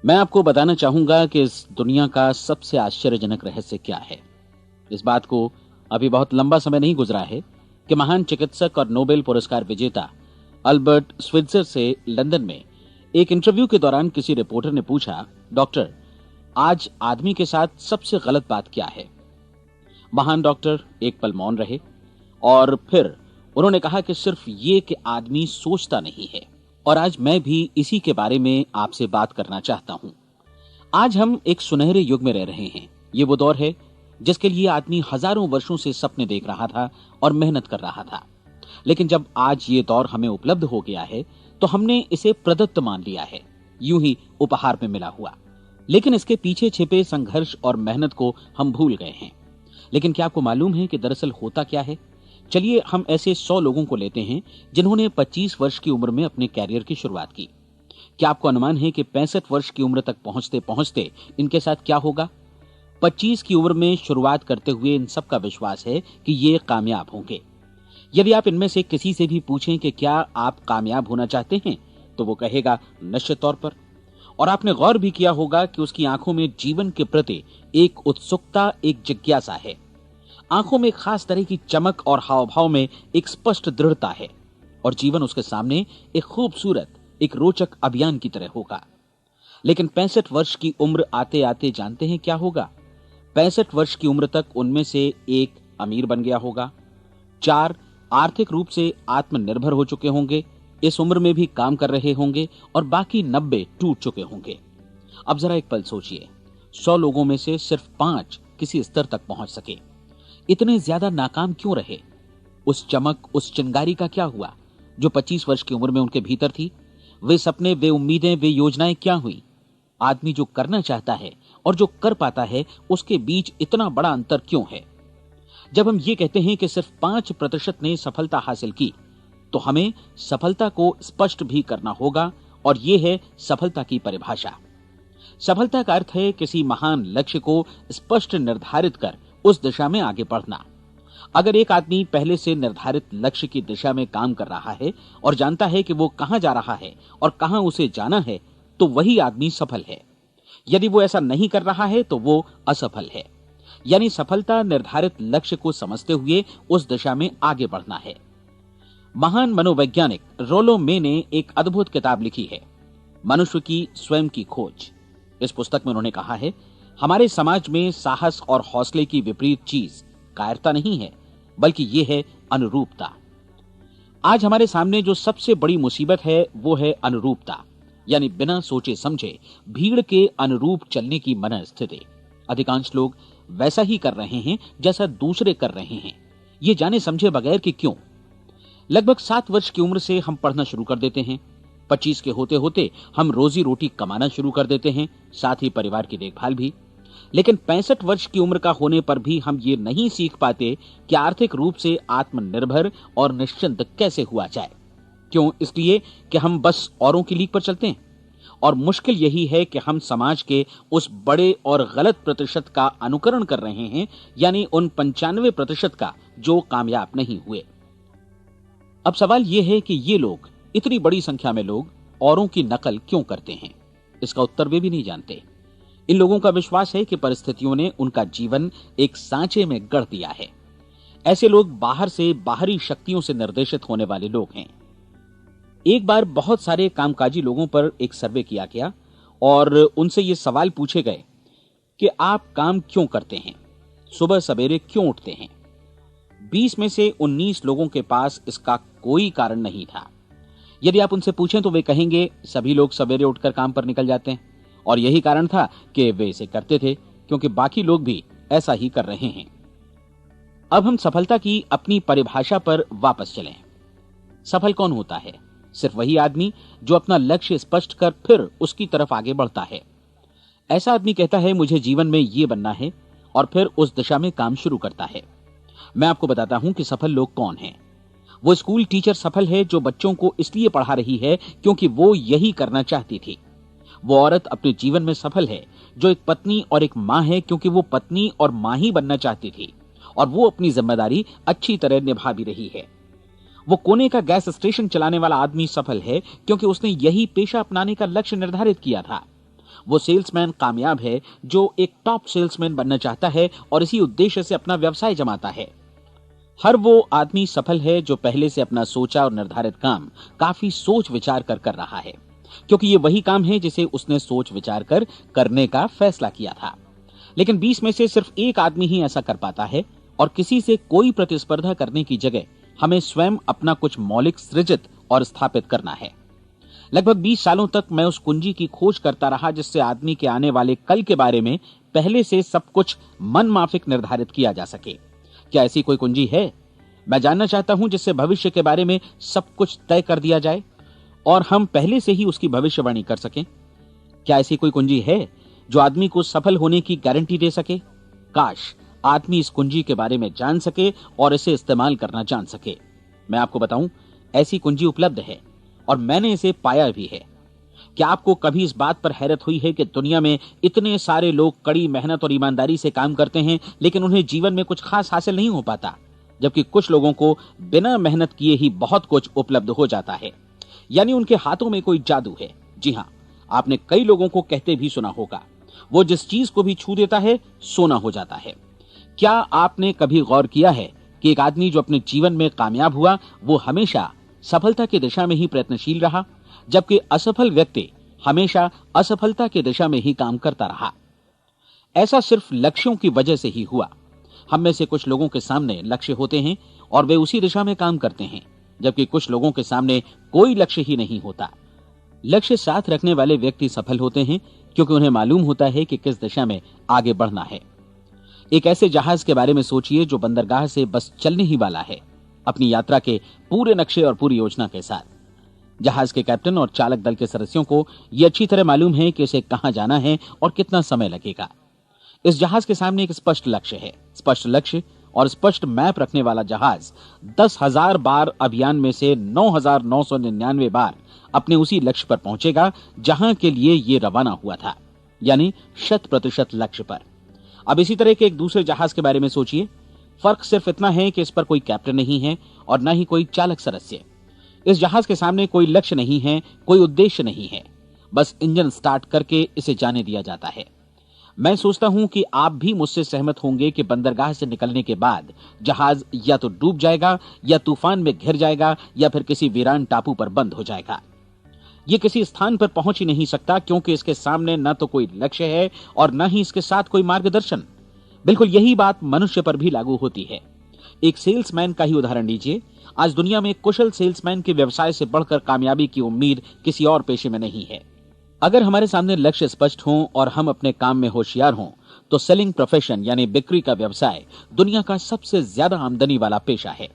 मैं आपको बताना चाहूंगा कि इस दुनिया का सबसे आश्चर्यजनक रहस्य क्या है। इस बात को अभी बहुत लंबा समय नहीं गुजरा है कि महान चिकित्सक और नोबेल पुरस्कार विजेता अल्बर्ट स्विट्जर से लंदन में एक इंटरव्यू के दौरान किसी रिपोर्टर ने पूछा, डॉक्टर, आज आदमी के साथ सबसे गलत बात क्या है। महान डॉक्टर एक पल मौन रहे और फिर उन्होंने कहा कि सिर्फ ये कि आदमी सोचता नहीं है। और आज मैं भी इसी के बारे में आपसे बात करना चाहता हूं। आज हम एक सुनहरे युग में रह रहे हैं। ये वो दौर है जिसके लिए आदमी हजारों वर्षों से सपने देख रहा था और मेहनत कर रहा था। लेकिन जब आज ये दौर हमें उपलब्ध हो गया है तो हमने इसे प्रदत्त मान लिया है, यूं ही उपहार में मिला हुआ। लेकिन इसके पीछे छिपे संघर्ष और मेहनत को हम भूल गए हैं। लेकिन क्या आपको मालूम है कि दरअसल होता क्या है? चलिए हम ऐसे 100 लोगों को लेते हैं जिन्होंने 25 वर्ष की उम्र में अपने कैरियर की शुरुआत की। क्या आपको अनुमान है कि 65 वर्ष की उम्र तक पहुंचते पहुंचते इनके साथ क्या होगा? 25 की उम्र में शुरुआत करते हुए इन सबका विश्वास है कि ये कामयाब होंगे। यदि आप इनमें से किसी से भी पूछें कि क्या आप कामयाब होना चाहते हैं, तो वो कहेगा निश्चित तौर पर। और आपने गौर भी किया होगा कि उसकी आंखों में जीवन के प्रति एक उत्सुकता, एक जिज्ञासा है। आंखों में खास तरह की चमक और हाव भाव में एक स्पष्ट दृढ़ता है और जीवन उसके सामने एक खूबसूरत, एक रोचक अभियान की तरह होगा। लेकिन 65 वर्ष की उम्र आते आते जानते हैं क्या होगा? 65 वर्ष की उम्र तक उनमें से एक अमीर बन गया होगा, 4 आर्थिक रूप से आत्मनिर्भर हो चुके होंगे, इस उम्र में भी काम कर रहे होंगे और बाकी 90 टूट चुके होंगे। अब जरा एक पल सोचिए, 100 लोगों में से सिर्फ 5 किसी स्तर तक पहुंच सके। इतने ज्यादा नाकाम क्यों रहे? उस चमक, उस चिंगारी का क्या हुआ जो 25 वर्ष की उम्र में उनके भीतर थी? वे सपने, वे उम्मीदें, वे योजनाएं क्या हुई? आदमी जो करना चाहता है और जो कर पाता है, उसके बीच इतना बड़ा अंतर क्यों है? जब हम ये कहते हैं कि सिर्फ 5% ने सफलता हासिल की, तो हमें सफलता को स्पष्ट भी करना होगा और यह है सफलता की परिभाषा। सफलता का अर्थ है किसी महान लक्ष्य को स्पष्ट निर्धारित कर उस दिशा में आगे बढ़ना। अगर एक आदमी पहले से निर्धारित लक्ष्य की दिशा में काम कर रहा है और जानता है कि वो कहां जा रहा है और कहां उसे जाना है, तो वही आदमी सफल है। यदि वो ऐसा नहीं कर रहा है तो वो असफल है। यानी सफलता निर्धारित लक्ष्य को समझते हुए उस दिशा में आगे बढ़ना है। महान मनोवैज्ञानिक रोलो मे ने एक अद्भुत किताब लिखी है, मनुष्य की स्वयं की खोज। इस पुस्तक में उन्होंने कहा है, हमारे समाज में साहस और हौसले की विपरीत चीज कायरता नहीं है, बल्कि यह है अनुरूपता। आज हमारे सामने जो सबसे बड़ी मुसीबत है वो है अनुरूपता, यानी बिना सोचे समझे भीड़ के अनुरूप चलने की मनस्थिति। अधिकांश लोग वैसा ही कर रहे हैं जैसा दूसरे कर रहे हैं, ये जाने समझे बगैर कि क्यों। लगभग 7 वर्ष की उम्र से हम पढ़ना शुरू कर देते हैं। 25 के होते होते हम रोजी रोटी कमाना शुरू कर देते हैं, साथ ही परिवार की देखभाल भी। लेकिन 65 वर्ष की उम्र का होने पर भी हम ये नहीं सीख पाते कि आर्थिक रूप से आत्मनिर्भर और निश्चिंत कैसे हुआ जाए। क्यों? इसलिए कि हम बस औरों की लीक पर चलते हैं। और मुश्किल यही है कि हम समाज के उस बड़े और गलत प्रतिशत का अनुकरण कर रहे हैं, यानी उन 95% का जो कामयाब नहीं हुए। अब सवाल यह है कि ये लोग, इतनी बड़ी संख्या में लोग, औरों की नकल क्यों करते हैं? इसका उत्तर वे भी नहीं जानते। इन लोगों का विश्वास है कि परिस्थितियों ने उनका जीवन एक सांचे में गढ़ दिया है। ऐसे लोग बाहर से बाहरी शक्तियों से निर्देशित होने वाले लोग हैं। एक बार बहुत सारे कामकाजी लोगों पर एक सर्वे किया गया और उनसे ये सवाल पूछे गए कि आप काम क्यों करते हैं, सुबह सवेरे क्यों उठते हैं। 20 में से 19 लोगों के पास इसका कोई कारण नहीं था। यदि आप उनसे पूछें तो वे कहेंगे सभी लोग सवेरे उठकर काम पर निकल जाते हैं और यही कारण था कि वे इसे करते थे क्योंकि बाकी लोग भी ऐसा ही कर रहे हैं। अब हम सफलता की अपनी परिभाषा पर वापस चलें। सफल कौन होता है? सिर्फ वही आदमी जो अपना लक्ष्य स्पष्ट कर फिर उसकी तरफ आगे बढ़ता है। ऐसा आदमी कहता है मुझे जीवन में ये बनना है और फिर उस दिशा में काम शुरू करता है। मैं आपको बताता हूं कि सफल लोग कौन हैं। वो स्कूल टीचर सफल है जो बच्चों को इसलिए पढ़ा रही है क्योंकि वो यही करना चाहती थी। वो औरत अपने जीवन में सफल है जो एक पत्नी और एक मां है क्योंकि वो पत्नी और मां ही बनना चाहती थी और वो अपनी जिम्मेदारी अच्छी तरह निभा भी रही है। वो कोने का गैस स्टेशन चलाने वाला आदमी सफल है क्योंकि उसने यही पेशा अपनाने का लक्ष्य निर्धारित किया था। वो सेल्समैन कामयाब है जो एक टॉप सेल्समैन बनना चाहता है और इसी उद्देश्य से अपना व्यवसाय जमाता है। हर वो आदमी सफल है जो पहले से अपना सोचा और निर्धारित काम काफी सोच विचार कर रहा है, क्योंकि ये वही काम है जिसे उसने सोच विचार कर करने का फैसला किया था। लेकिन 20 में से सिर्फ एक आदमी ही ऐसा कर पाता है, और किसी से कोई प्रतिस्पर्धा करने की जगह हमें स्वयं अपना कुछ मौलिक सृजित और स्थापित करना है। लगभग 20 सालों तक मैं उस कुंजी की खोज करता रहा जिससे आदमी के आने वाले कल के बारे में पहले से सब कुछ मन माफिक निर्धारित किया जा सके। क्या ऐसी कोई कुंजी है? मैं जानना चाहता हूं जिससे भविष्य के बारे में सब कुछ तय कर दिया जाए और हम पहले से ही उसकी भविष्यवाणी कर सकें। क्या ऐसी कोई कुंजी है जो आदमी को सफल होने की गारंटी दे सके? काश आदमी इस कुंजी के बारे में जान सके और इसे इस्तेमाल करना जान सके। मैं आपको बताऊं, ऐसी कुंजी उपलब्ध है और मैंने इसे पाया भी है। क्या आपको कभी इस बात पर हैरत हुई है कि दुनिया में इतने सारे लोग कड़ी मेहनत और ईमानदारी से काम करते हैं, लेकिन उन्हें जीवन में कुछ खास हासिल नहीं हो पाता, जबकि कुछ लोगों को बिना मेहनत किए ही बहुत कुछ उपलब्ध हो जाता है। यानी उनके हाथों में कोई जादू है। जी हां, आपने कई लोगों को कहते भी सुना होगा, वो जिस चीज को भी छू देता है सोना हो जाता है। क्या आपने कभी गौर किया है कि एक आदमी जो अपने जीवन में कामयाब हुआ वो हमेशा सफलता की दिशा में ही प्रयत्नशील रहा, जबकि असफल व्यक्ति हमेशा असफलता की दिशा में ही काम करता रहा? ऐसा सिर्फ लक्ष्यों की वजह से ही हुआ। हम में से कुछ लोगों के सामने लक्ष्य होते हैं और वे उसी दिशा में काम करते हैं, जबकि कुछ लोगों के सामने कोई लक्ष्य ही नहीं होता। लक्ष्य साथ रखने वाले व्यक्ति सफल होते हैं क्योंकि उन्हें मालूम होता है कि किस दिशा में आगे बढ़ना है। एक ऐसे जहाज के बारे में सोचिए जो बंदरगाह से बस चलने ही वाला है, अपनी यात्रा के पूरे नक्शे और पूरी योजना के साथ। जहाज के कैप्टन और चालक दल के सदस्यों को यह अच्छी तरह मालूम है कि उसे कहां जाना है और कितना समय लगेगा। इस जहाज के सामने एक स्पष्ट लक्ष्य है। स्पष्ट लक्ष्य और स्पष्ट मैप रखने वाला जहाज 10,000 बार अभियान में से 9,999 बार अपने उसी लक्ष्य पर पहुंचेगा जहां के लिए ये रवाना हुआ था, यानी 100% लक्ष्य पर। अब इसी तरह के एक दूसरे जहाज के बारे में सोचिए। फर्क सिर्फ इतना है कि इस पर कोई कैप्टन नहीं है और न ही कोई चालक सदस्य। इस जहाज के सामने कोई लक्ष्य नहीं है, कोई उद्देश्य नहीं है, बस इंजन स्टार्ट करके इसे जाने दिया जाता है। मैं सोचता हूं कि आप भी मुझसे सहमत होंगे कि बंदरगाह से निकलने के बाद जहाज या तो डूब जाएगा या तूफान में घिर जाएगा या फिर किसी वीरान टापू पर बंद हो जाएगा। ये किसी स्थान पर पहुंच ही नहीं सकता क्योंकि इसके सामने न तो कोई लक्ष्य है और न ही इसके साथ कोई मार्गदर्शन। बिल्कुल यही बात मनुष्य पर भी लागू होती है। एक सेल्समैन का ही उदाहरण लीजिए। आज दुनिया में कुशल सेल्समैन के व्यवसाय से बढ़कर कामयाबी की उम्मीद किसी और पेशे में नहीं है। अगर हमारे सामने लक्ष्य स्पष्ट हों और हम अपने काम में होशियार हों तो सेलिंग प्रोफेशन यानी बिक्री का व्यवसाय दुनिया का सबसे ज्यादा आमदनी वाला पेशा है।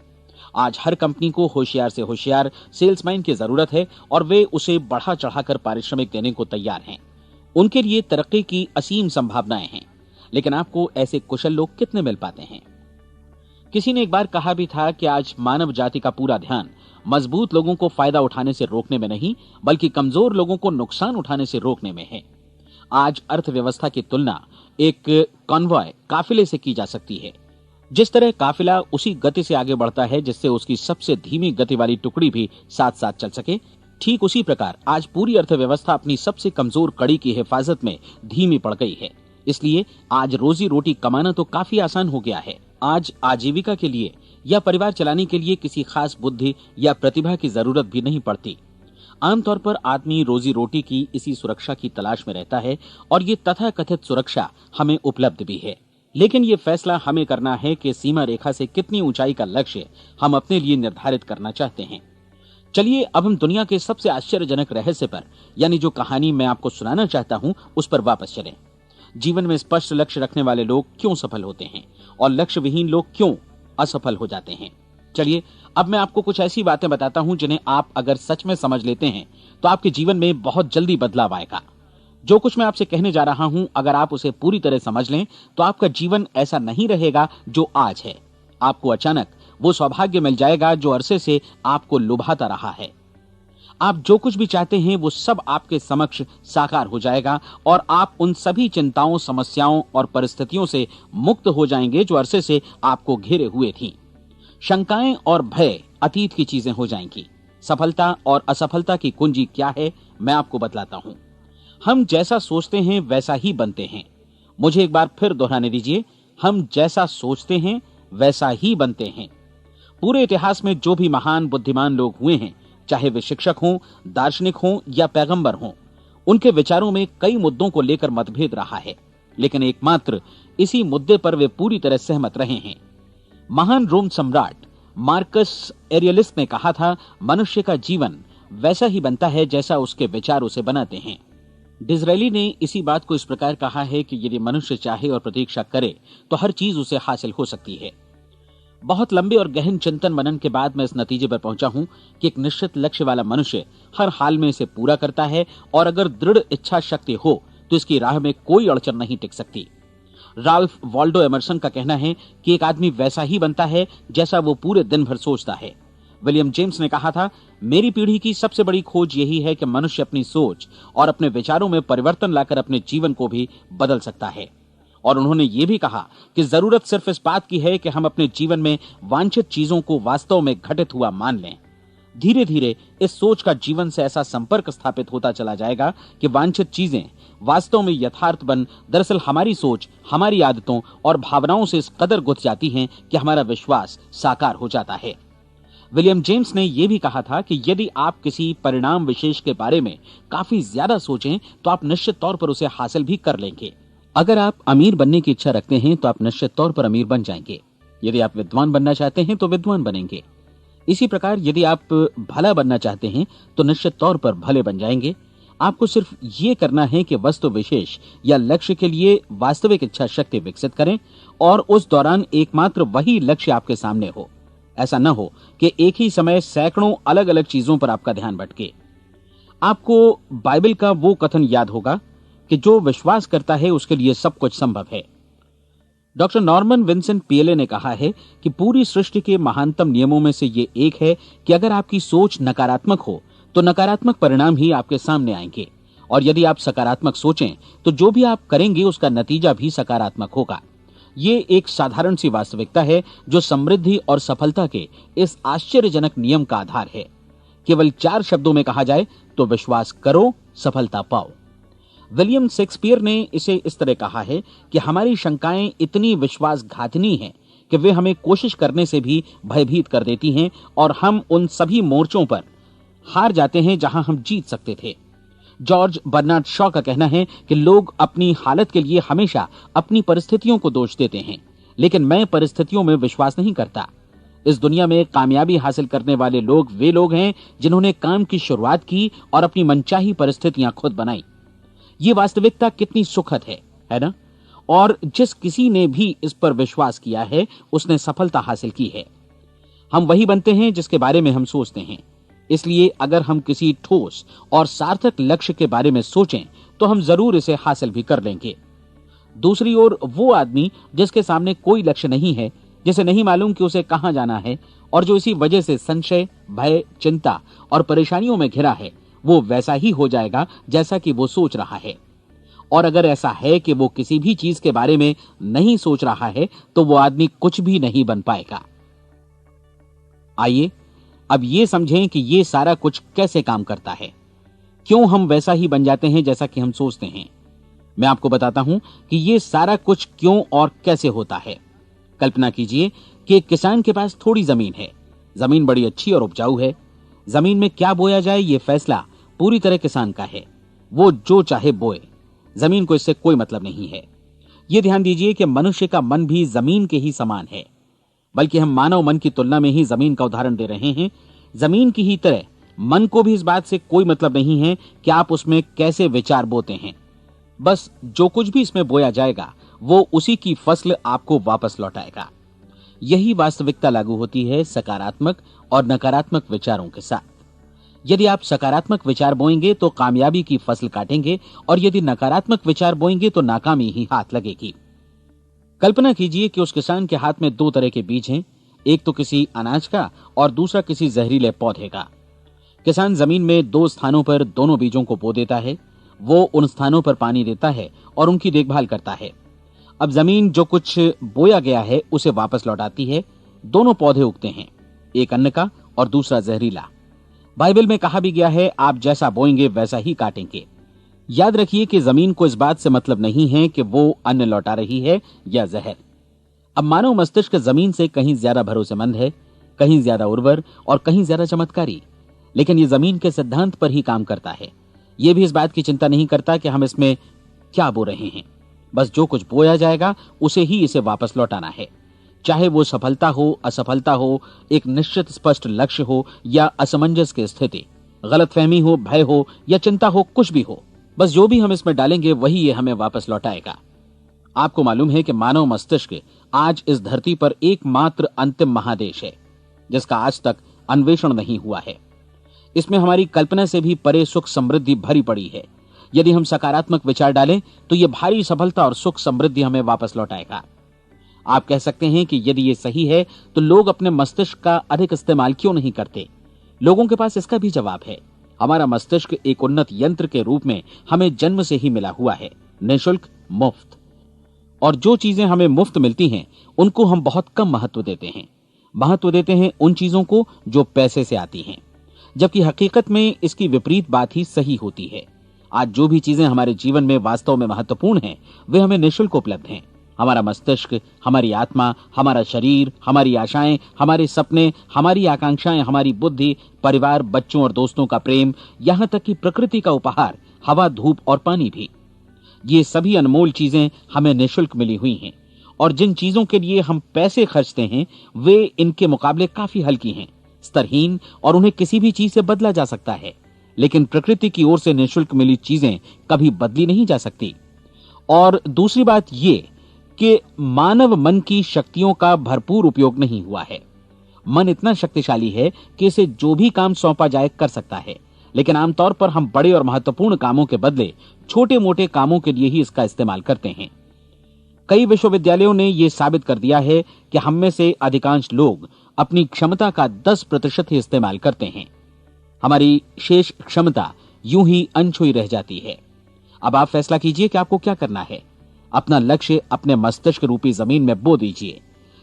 आज हर कंपनी को होशियार से होशियार सेल्समैन की जरूरत है और वे उसे बढ़ा चढ़ाकर पारिश्रमिक देने को तैयार हैं। उनके लिए तरक्की की असीम संभावनाएं हैं, लेकिन आपको ऐसे कुशल लोग कितने मिल पाते हैं? किसी ने एक बार कहा भी था कि आज मानव जाति का पूरा ध्यान मजबूत लोगों को फायदा उठाने से रोकने में नहीं, बल्कि कमजोर लोगों को नुकसान उठाने से रोकने में है। आज अर्थव्यवस्था की तुलना एक कॉन्वॉय काफिले से की जा सकती है। जिस तरह काफिला उसी गति से आगे बढ़ता है जिससे उसकी सबसे धीमी गति वाली टुकड़ी भी साथ साथ चल सके, ठीक उसी प्रकार आज पूरी अर्थव्यवस्था अपनी सबसे कमजोर कड़ी की हिफाजत में धीमी पड़ गई है। इसलिए आज रोजी रोटी कमाना तो काफी आसान हो गया है। आज आजीविका के लिए या परिवार चलाने के लिए किसी खास बुद्धि या प्रतिभा की जरूरत भी नहीं पड़ती। आमतौर पर आदमी रोजी रोटी की इसी सुरक्षा की तलाश में रहता है और ये तथाकथित सुरक्षा हमें उपलब्ध भी है। लेकिन ये फैसला हमें करना है कि सीमा रेखा से कितनी ऊंचाई का लक्ष्य हम अपने लिए निर्धारित करना चाहते हैं। चलिए अब हम दुनिया के सबसे आश्चर्यजनक रहस्य पर, यानी जो कहानी मैं आपको सुनाना चाहता हूं, उस पर वापस चलें। जीवन में स्पष्ट लक्ष्य रखने वाले लोग क्यों सफल होते हैं और लक्ष्य विहीन लोग क्यों असफल हो जाते हैं? चलिए अब मैं आपको कुछ ऐसी बातें बताता हूं जिन्हें आप अगर सच में समझ लेते हैं तो आपके जीवन में बहुत जल्दी बदलाव आएगा। जो कुछ मैं आपसे कहने जा रहा हूं, अगर आप उसे पूरी तरह समझ लें तो आपका जीवन ऐसा नहीं रहेगा जो आज है। आपको अचानक वो सौभाग्य मिल जाएगा जो अरसे से आपको लुभाता रहा है। आप जो कुछ भी चाहते हैं वो सब आपके समक्ष साकार हो जाएगा और आप उन सभी चिंताओं, समस्याओं और परिस्थितियों से मुक्त हो जाएंगे जो अरसे से आपको घेरे हुए थी। शंकाएं और भय अतीत की चीजें हो जाएंगी। सफलता और असफलता की कुंजी क्या है, मैं आपको बतलाता हूं। हम जैसा सोचते हैं वैसा ही बनते हैं। मुझे एक बार फिर दोहराने दीजिए, हम जैसा सोचते हैं वैसा ही बनते हैं। पूरे इतिहास में जो भी महान बुद्धिमान लोग हुए हैं, चाहे वे शिक्षक हों, दार्शनिक हों या पैगंबर हों, उनके विचारों में कई मुद्दों को लेकर मतभेद रहा है, लेकिन एकमात्र इसी मुद्दे पर वे पूरी तरह सहमत रहे हैं। महान रोम सम्राट मार्कस एरियलिस ने कहा था, मनुष्य का जीवन वैसा ही बनता है जैसा उसके विचार उसे बनाते हैं। डिज़रायली ने इसी बात को इस प्रकार कहा है कि यदि मनुष्य चाहे और प्रतीक्षा करे तो हर चीज उसे हासिल हो सकती है। बहुत लंबे और गहन चिंतन मनन के बाद मैं इस नतीजे पर पहुंचा हूं कि एक निश्चित लक्ष्य वाला मनुष्य हर हाल में इसे पूरा करता है, और अगर दृढ़ इच्छा शक्ति हो तो इसकी राह में कोई अड़चन नहीं टिक सकती। राल्फ वॉल्डो एमर्सन का कहना है कि एक आदमी वैसा ही बनता है जैसा वो पूरे दिन भर सोचता है। विलियम जेम्स ने कहा था, मेरी पीढ़ी की सबसे बड़ी खोज यही है कि मनुष्य अपनी सोच और अपने विचारों में परिवर्तन लाकर अपने जीवन को भी बदल सकता है। और उन्होंने ये भी कहा कि जरूरत सिर्फ इस बात की है कि हम अपने जीवन में वांछित चीजों को वास्तव में घटित हुआ मान लें। धीरे धीरे इस सोच का जीवन से ऐसा संपर्क स्थापित होता चला जाएगा कि वांछित चीजें वास्तव में यथार्थ बन दरअसल हमारी सोच, हमारी आदतों और भावनाओं से इस कदर गुथ जाती हैं कि हमारा विश्वास साकार हो जाता है। विलियम जेम्स ने यह भी कहा था कि यदि आप किसी परिणाम विशेष के बारे में काफी ज्यादा सोचें तो आप निश्चित तौर पर उसे हासिल भी कर लेंगे। अगर आप अमीर बनने की इच्छा रखते हैं तो आप निश्चित तौर पर अमीर बन जाएंगे। यदि आप विद्वान बनना चाहते हैं तो विद्वान बनेंगे। इसी प्रकार यदि आप भला बनना चाहते हैं तो निश्चित तौर पर भले बन जाएंगे। आपको सिर्फ ये करना है कि वस्तु विशेष या लक्ष्य के लिए वास्तविक इच्छा शक्ति विकसित करें, और उस दौरान एकमात्र वही लक्ष्य आपके सामने हो। ऐसा न हो कि एक ही समय सैकड़ों अलग अलग चीजों पर आपका ध्यान भटके। आपको बाइबल का वो कथन याद होगा कि जो विश्वास करता है उसके लिए सब कुछ संभव है। डॉक्टर नॉर्मन विंसेंट पीएले ने कहा है कि पूरी सृष्टि के महानतम नियमों में से ये एक है कि अगर आपकी सोच नकारात्मक हो तो नकारात्मक परिणाम ही आपके सामने आएंगे, और यदि आप सकारात्मक सोचें तो जो भी आप करेंगे उसका नतीजा भी सकारात्मक होगा। ये एक साधारण सी वास्तविकता है जो समृद्धि और सफलता के इस आश्चर्यजनक नियम का आधार है। केवल 4 शब्दों में कहा जाए तो विश्वास करो, सफलता पाओ। विलियम शेक्सपियर ने इसे इस तरह कहा है कि हमारी शंकाएं इतनी विश्वासघातिनी हैं कि वे हमें कोशिश करने से भी भयभीत कर देती हैं, और हम उन सभी मोर्चों पर हार जाते हैं जहां हम जीत सकते थे। जॉर्ज बर्नार्ड शॉ का कहना है कि लोग अपनी हालत के लिए हमेशा अपनी परिस्थितियों को दोष देते हैं, लेकिन मैं परिस्थितियों में विश्वास नहीं करता। इस दुनिया में कामयाबी हासिल करने वाले लोग वे लोग हैं जिन्होंने काम की शुरुआत की और अपनी मनचाही परिस्थितियां खुद बनाई। ये वास्तविकता कितनी सुखद है ना? और जिस किसी ने भी इस पर विश्वास किया है उसने सफलता हासिल की है। हम वही बनते हैं जिसके बारे में हम सोचते हैं। इसलिए अगर हम किसी ठोस और सार्थक लक्ष्य के बारे में सोचें तो हम जरूर इसे हासिल भी कर लेंगे। दूसरी ओर वो आदमी जिसके सामने कोई लक्ष्य नहीं है, जिसे नहीं मालूम कि उसे कहां जाना है, और जो इसी वजह से संशय, भय, चिंता और परेशानियों में घिरा है, वो वैसा ही हो जाएगा जैसा कि वो सोच रहा है। और अगर ऐसा है कि वो किसी भी चीज के बारे में नहीं सोच रहा है तो वो आदमी कुछ भी नहीं बन पाएगा। आइए अब ये समझें कि ये सारा कुछ कैसे काम करता है, क्यों हम वैसा ही बन जाते हैं जैसा कि हम सोचते हैं। मैं आपको बताता हूं कि ये सारा कुछ क्यों और कैसे होता है। कल्पना कीजिए कि एक किसान के पास थोड़ी जमीन है। जमीन बड़ी अच्छी और उपजाऊ है। जमीन में क्या बोया जाए ये फैसला पूरी तरह किसान का है। वो जो चाहे बोए, जमीन को इससे कोई मतलब नहीं है। ये ध्यान दीजिए कि मनुष्य का मन भी जमीन के ही समान है, बल्कि हम मानव मन की तुलना में ही जमीन का उदाहरण दे रहे हैं। जमीन की ही तरह मन को भी इस बात से कोई मतलब नहीं है कि आप उसमें कैसे विचार बोते हैं। बस जो कुछ भी इसमें बोया जाएगा वो उसी की फसल आपको वापस लौटाएगा। यही वास्तविकता लागू होती है सकारात्मक और नकारात्मक विचारों के साथ। यदि आप सकारात्मक विचार बोएंगे तो कामयाबी की फसल काटेंगे, और यदि नकारात्मक विचार बोएंगे तो नाकामी ही हाथ लगेगी। कल्पना कीजिए कि उस किसान के हाथ में 2 तरह के बीज हैं, एक तो किसी अनाज का और दूसरा किसी जहरीले पौधे का। किसान जमीन में 2 स्थानों पर दोनों बीजों को बो देता है। वो उन स्थानों पर पानी देता है और उनकी देखभाल करता है। अब जमीन जो कुछ बोया गया है उसे वापस लौटाती है। दोनों पौधे उगते हैं, एक अन्न का और दूसरा जहरीला। बाइबल में कहा भी गया है, आप जैसा बोएंगे वैसा ही काटेंगे। याद रखिए कि जमीन को इस बात से मतलब नहीं है कि वो अन्न लौटा रही है या जहर। अब मानव मस्तिष्क जमीन से कहीं ज्यादा भरोसेमंद है, कहीं ज्यादा उर्वर और कहीं ज्यादा चमत्कारी, लेकिन ये जमीन के सिद्धांत पर ही काम करता है। ये भी इस बात की चिंता नहीं करता कि हम इसमें क्या बो रहे हैं। बस जो कुछ बोया जाएगा उसे ही इसे वापस लौटाना है, चाहे वो सफलता हो, असफलता हो, एक निश्चित स्पष्ट लक्ष्य हो या असमंजस की स्थिति, गलतफहमी हो, भय हो या चिंता हो, कुछ भी हो। बस जो भी हम इसमें डालेंगे वही ये हमें वापस लौटाएगा। आपको मालूम है कि मानव मस्तिष्क आज इस धरती पर एकमात्र अंतिम महादेश है जिसका आज तक अन्वेषण नहीं हुआ है। इसमें हमारी कल्पना से भी परे सुख समृद्धि भरी पड़ी है। यदि हम सकारात्मक विचार डालें तो यह भारी सफलता और सुख समृद्धि हमें वापस लौटाएगा। आप कह सकते हैं कि यदि ये सही है तो लोग अपने मस्तिष्क का अधिक इस्तेमाल क्यों नहीं करते? लोगों के पास इसका भी जवाब है। हमारा मस्तिष्क एक उन्नत यंत्र के रूप में हमें जन्म से ही मिला हुआ है, निःशुल्क, मुफ्त। और जो चीजें हमें मुफ्त मिलती हैं उनको हम बहुत कम महत्व देते हैं। महत्व देते हैं उन चीजों को जो पैसे से आती हैं, जबकि हकीकत में इसकी विपरीत बात ही सही होती है। आज जो भी चीजें हमारे जीवन में वास्तव में महत्वपूर्ण हैं वे हमें निःशुल्क उपलब्ध हैं। हमारा मस्तिष्क, हमारी आत्मा, हमारा शरीर, हमारी आशाएं, हमारे सपने, हमारी आकांक्षाएं, हमारी बुद्धि, परिवार, बच्चों और दोस्तों का प्रेम, यहां तक कि प्रकृति का उपहार, हवा, धूप और पानी भी। ये सभी अनमोल चीजें हमें निःशुल्क मिली हुई हैं, और जिन चीजों के लिए हम पैसे खर्चते हैं वे इनके मुकाबले काफी हल्की हैं, स्तरहीन, और उन्हें किसी भी चीज से बदला जा सकता है। लेकिन प्रकृति की ओर से निःशुल्क मिली चीजें कभी बदली नहीं जा सकती। और दूसरी बात ये कि मानव मन की शक्तियों का भरपूर उपयोग नहीं हुआ है। मन इतना शक्तिशाली है कि इसे जो भी काम सौंपा जाए कर सकता है, लेकिन आमतौर पर हम बड़े और महत्वपूर्ण कामों के बदले छोटे मोटे कामों के लिए ही इसका इस्तेमाल करते हैं। कई विश्वविद्यालयों ने यह साबित कर दिया है कि हम में से अधिकांश लोग अपनी क्षमता का 10% ही इस्तेमाल करते हैं। हमारी शेष क्षमता यूं ही अनछुई रह जाती है। अब आप फैसला कीजिए कि आपको क्या करना है। अपना लक्ष्य अपने मस्तिष्क रूपी जमीन में बो दीजिए।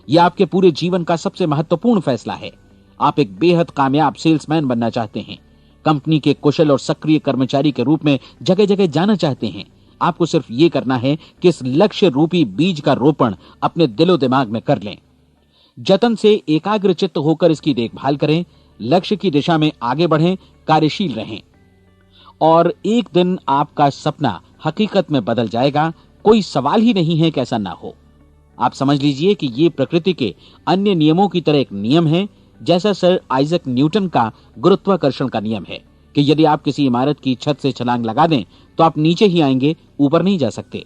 यह आपके पूरे जीवन का सबसे महत्वपूर्ण फैसला है। आप एक बेहद कामयाब सेल्समैन बनना चाहते हैं, कंपनी के कुशल और सक्रिय कर्मचारी के रूप में जगह जगह जाना चाहते हैं। आपको सिर्फ ये करना है कि इस लक्ष्य रूपी बीज का रोपण अपने दिलो दिमाग में कर लें। जतन से एकाग्रचित्त होकर इसकी देखभाल करें, लक्ष्य की दिशा में आगे बढ़ें, कार्यशील रहें, और एक दिन आपका सपना हकीकत में बदल जाएगा। कोई सवाल ही नहीं है कि ऐसा ना हो। आप समझ लीजिए कि ये प्रकृति के अन्य नियमों की तरह एक नियम है, जैसा सर आइजक न्यूटन का गुरुत्वाकर्षण का नियम है कि यदि आप किसी इमारत की छत से छलांग लगा दें तो आप नीचे ही आएंगे, ऊपर नहीं जा सकते।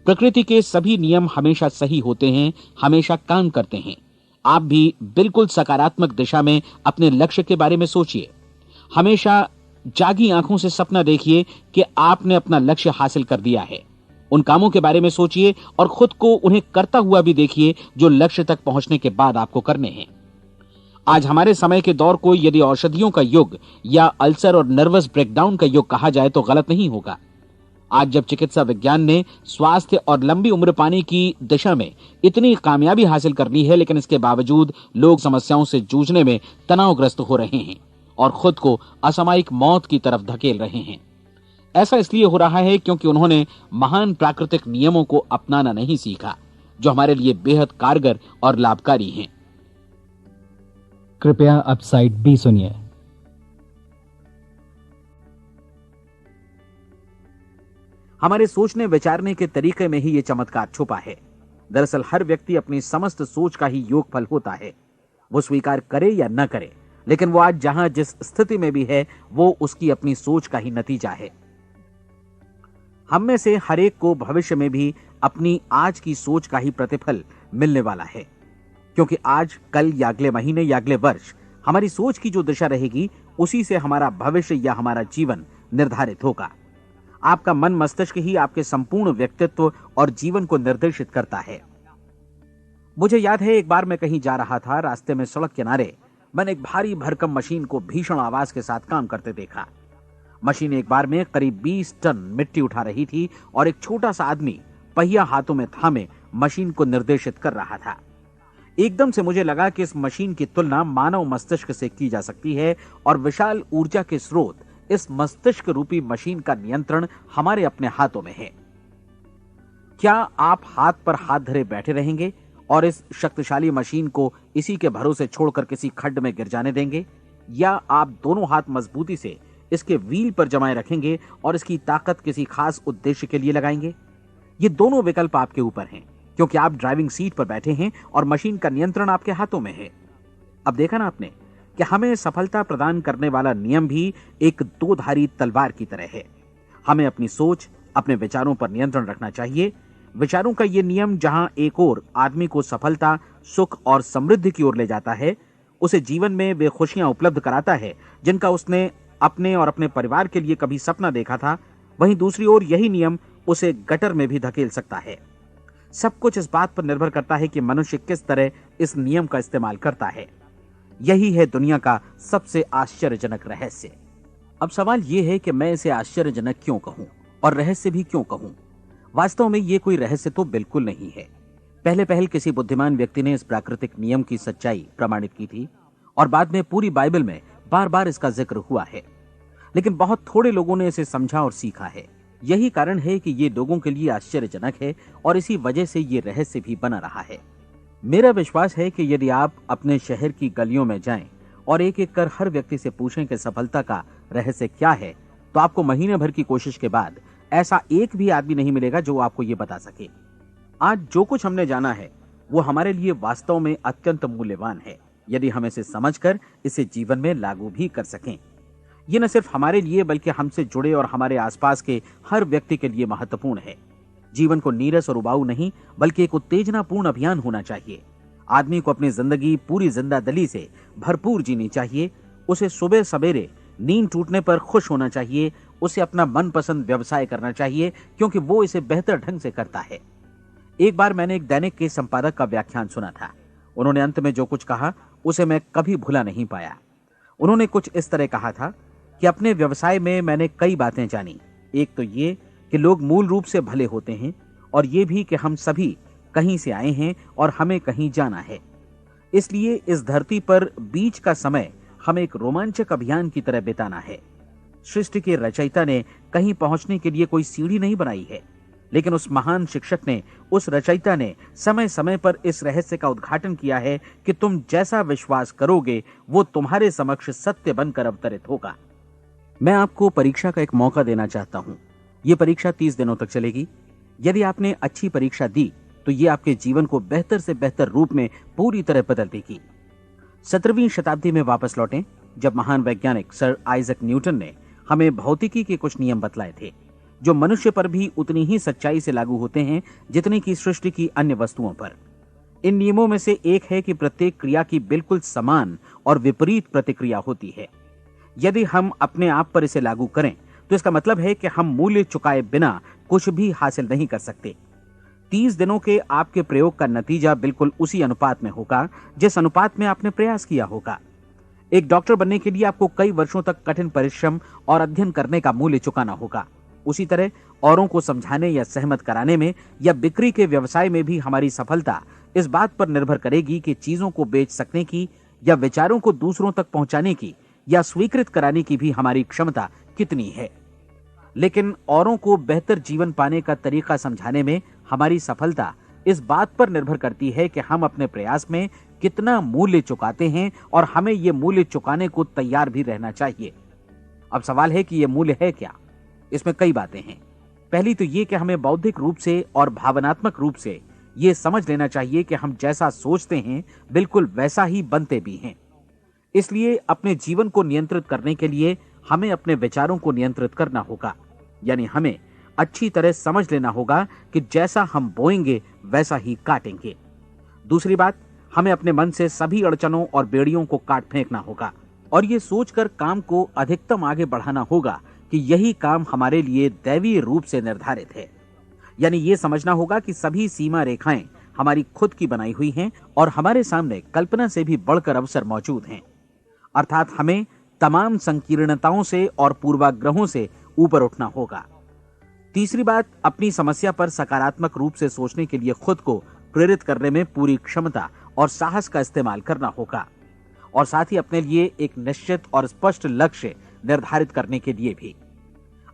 प्रकृति के सभी नियम हमेशा सही होते हैं, हमेशा काम करते हैं। आप भी बिल्कुल सकारात्मक दिशा में अपने लक्ष्य के बारे में सोचिए। हमेशा जागी आंखों से सपना देखिए कि आपने अपना लक्ष्य हासिल कर दिया है। उन कामों के बारे में सोचिए और खुद को उन्हें करता हुआ भी देखिए जो लक्ष्य तक पहुंचने के बाद आपको करने हैं। आज हमारे समय के दौर को यदि औषधियों का युग या अल्सर और नर्वस ब्रेकडाउन का युग कहा जाए तो गलत नहीं होगा। आज जब चिकित्सा विज्ञान ने स्वास्थ्य और लंबी उम्र पाने की दिशा में इतनी कामयाबी हासिल कर ली है, लेकिन इसके बावजूद लोग समस्याओं से जूझने में तनावग्रस्त हो रहे हैं और खुद को असामयिक मौत की तरफ धकेल रहे हैं। ऐसा इसलिए हो रहा है क्योंकि उन्होंने महान प्राकृतिक नियमों को अपनाना नहीं सीखा, जो हमारे लिए बेहद कारगर और लाभकारी हैं। कृपया अब साइड बी सुनिए। हमारे सोचने विचारने के तरीके में ही ये चमत्कार छुपा है। दरअसल हर व्यक्ति अपनी समस्त सोच का ही योगफल होता है। वो स्वीकार करे या न करे, लेकिन वो आज जहां जिस स्थिति में भी है वो उसकी अपनी सोच का ही नतीजा है। हम में से हर एक को भविष्य में भी अपनी आज की सोच का ही प्रतिफल मिलने वाला है, क्योंकि आज, कल या अगले महीने या अगले वर्ष हमारी सोच की जो दिशा रहेगी उसी से हमारा भविष्य या हमारा जीवन निर्धारित होगा। आपका मन मस्तिष्क ही आपके संपूर्ण व्यक्तित्व और जीवन को निर्देशित करता है। मुझे याद है एक बार मैं कहीं जा रहा था, रास्ते में सड़क किनारे मैंने एक भारी भरकम मशीन को भीषण आवाज के साथ काम करते देखा। मशीन एक बार में करीब 20 टन मिट्टी उठा रही थी और एक छोटा सा आदमी पहिया हाथों में थामे मशीन को निर्देशित कर रहा था। एकदम से मुझे लगा कि इस मशीन की तुलना मानव मस्तिष्क से की जा सकती है और विशाल ऊर्जा के स्रोत इस मस्तिष्क रूपी मशीन का नियंत्रण हमारे अपने हाथों में है। क्या आप हाथ पर हाथ धरे बैठे रहेंगे और इस शक्तिशाली मशीन को इसी के भरोसे छोड़कर किसी खड्ड में गिर जाने देंगे, या आप दोनों हाथ मजबूती से इसके व्हील पर जमाए रखेंगे और इसकी ताकत किसी खास उद्देश्य के लिए लगाएंगे? ये दोनों विकल्प आपके ऊपर हैं, क्योंकि आप ड्राइविंग सीट पर बैठे हैं और मशीन का नियंत्रण आपके हाथों में है। अब देखा ना आपने कि हमें सफलता प्रदान करने वाला नियम भी एक दो-धारी तलवार की तरह है। हमें अपनी सोच, अपने विचारों पर नियंत्रण रखना चाहिए। विचारों का ये नियम जहां एक ओर आदमी को सफलता, सुख और समृद्धि की ओर ले जाता है, उसे जीवन में वे खुशियां उपलब्ध कराता है जिनका उसने अपने और अपने परिवार के लिए कभी सपना देखा था, वहीं दूसरी ओर यही नियम उसे गटर में भी धकेल सकता है। सब कुछ इस बात पर निर्भर करता है कि मनुष्य किस तरह इस नियम का इस्तेमाल करता है। यही है दुनिया का सबसे आश्चर्यजनक रहस्य। अब सवाल यह है कि मैं इसे आश्चर्यजनक क्यों कहूं और रहस्य भी क्यों कहूं? वास्तव में यह कोई रहस्य तो बिल्कुल नहीं है। पहले पहल किसी बुद्धिमान व्यक्ति ने इस प्राकृतिक नियम की सच्चाई प्रमाणित की थी और बाद में पूरी बाइबल में बार बार इसका जिक्र हुआ है, लेकिन बहुत थोड़े लोगों ने इसे समझा और सीखा है। यही कारण है कि ये लोगों के लिए आश्चर्यजनक है और इसी वजह से ये रहस्य भी बना रहा है। मेरा विश्वास है कि यदि आप अपने शहर की गलियों में जाएं और एक एक कर हर व्यक्ति से पूछें कि सफलता का रहस्य क्या है, तो आपको महीने भर की कोशिश के बाद ऐसा एक भी आदमी नहीं मिलेगा जो आपको ये बता सके। आज जो कुछ हमने जाना है वो हमारे लिए वास्तव में अत्यंत मूल्यवान है, यदि हम इसे समझकर इसे जीवन में लागू भी कर सकें। ये न सिर्फ हमारे लिए बल्कि हमसे जुड़े और हमारे आसपास के हर व्यक्ति के लिए महत्वपूर्ण है। जीवन को नीरस और उबाऊ नहीं बल्कि एक उत्तेजनापूर्ण अभियान होना चाहिए। आदमी को अपनी जिंदगी पूरी जिंदादिली से भरपूर जीनी चाहिए। उसे सुबह सवेरे नींद टूटने पर खुश होना चाहिए। उसे अपना मनपसंद व्यवसाय करना चाहिए क्योंकि वो इसे बेहतर ढंग से करता है। एक बार मैंने एक दैनिक के संपादक का व्याख्यान सुना था। उन्होंने अंत में जो कुछ कहा उसे मैं कभी भुला नहीं पाया। उन्होंने कुछ इस तरह कहा था कि अपने व्यवसाय में मैंने कई बातें जानी। एक तो ये कि लोग मूल रूप से भले होते हैं और ये भी कि हम सभी कहीं से आए हैं और हमें कहीं जाना है। इसलिए इस धरती पर बीच का समय हमें एक रोमांचक अभियान की तरह बिताना है। सृष्टि के रचयिता ने कहीं पहुंचने के लिए कोई सीढ़ी नहीं बनाई है, लेकिन उस महान शिक्षक ने, उस रचयिता ने समय समय पर इस रहस्य का उद्घाटन किया है कि तुम जैसा विश्वास करोगे वो तुम्हारे समक्ष सत्य बनकर अवतरित होगा। मैं आपको परीक्षा का एक मौका देना चाहता हूं। यह परीक्षा 30 दिनों तक चलेगी। यदि आपने अच्छी परीक्षा दी तो ये आपके जीवन को बेहतर से बेहतर रूप में पूरी तरह बदल देगी। 17वीं शताब्दी में वापस लौटें, जब महान वैज्ञानिक सर आइजक न्यूटन ने हमें भौतिकी के कुछ नियम बतलाए थे, जो मनुष्य पर भी उतनी ही सच्चाई से लागू होते हैं जितनी की सृष्टि की अन्य वस्तुओं पर। इन नियमों में से एक है कि प्रत्येक क्रिया की बिल्कुल समान और विपरीत प्रतिक्रिया होती है। यदि हम अपने आप पर इसे लागू करें तो इसका मतलब है कि हम मूल्य चुकाए बिना कुछ भी हासिल नहीं कर सकते। 30 दिनों के आपके प्रयोग का नतीजा बिल्कुल उसी अनुपात में होगा जिस अनुपात में आपने प्रयास किया होगा। एक डॉक्टर बनने के लिए आपको कई वर्षों तक कठिन परिश्रम और अध्ययन करने का मूल्य चुकाना होगा। उसी तरह औरों को समझाने या सहमत कराने में या बिक्री के व्यवसाय में भी हमारी सफलता इस बात पर निर्भर करेगी कि चीजों को बेच सकने की या विचारों को दूसरों तक पहुंचाने की या स्वीकृत कराने की भी हमारी क्षमता कितनी है। लेकिन औरों को बेहतर जीवन पाने का तरीका समझाने में हमारी सफलता इस बात पर निर्भर करती है कि हम अपने प्रयास में कितना मूल्य चुकाते हैं और हमें यह मूल्य चुकाने को तैयार भी रहना चाहिए। अब सवाल है कि यह मूल्य है क्या? इसमें कई बातें हैं। पहली तो यह कि हमें बौद्धिक रूप से और भावनात्मक रूप से यह समझ लेना चाहिए कि हम जैसा सोचते हैं बिल्कुल वैसा ही बनते भी हैं। इसलिए अपने जीवन को नियंत्रित करने के लिए हमें अपने विचारों को नियंत्रित करना होगा। यानी हमें अच्छी तरह समझ लेना होगा कि जैसा हम बोएंगे वैसा ही काटेंगे। दूसरी बात, हमें अपने मन से सभी अड़चनों और बेड़ियों को काट फेंकना होगा और ये सोचकर काम को अधिकतम आगे बढ़ाना होगा कि यही काम हमारे लिए दैवीय रूप से निर्धारित है। यानी ये समझना होगा कि सभी सीमा रेखाएं हमारी खुद की बनाई हुई हैं और हमारे सामने कल्पना से भी बढ़कर अवसर मौजूद हैं। अर्थात हमें तमाम संकीर्णताओं से और पूर्वाग्रहों से ऊपर उठना होगा। तीसरी बात, अपनी समस्या पर सकारात्मक रूप से सोचने के लिए खुद को प्रेरित करने में पूरी क्षमता और साहस का इस्तेमाल करना होगा और साथ ही अपने लिए एक निश्चित और स्पष्ट लक्ष्य निर्धारित करने के लिए भी।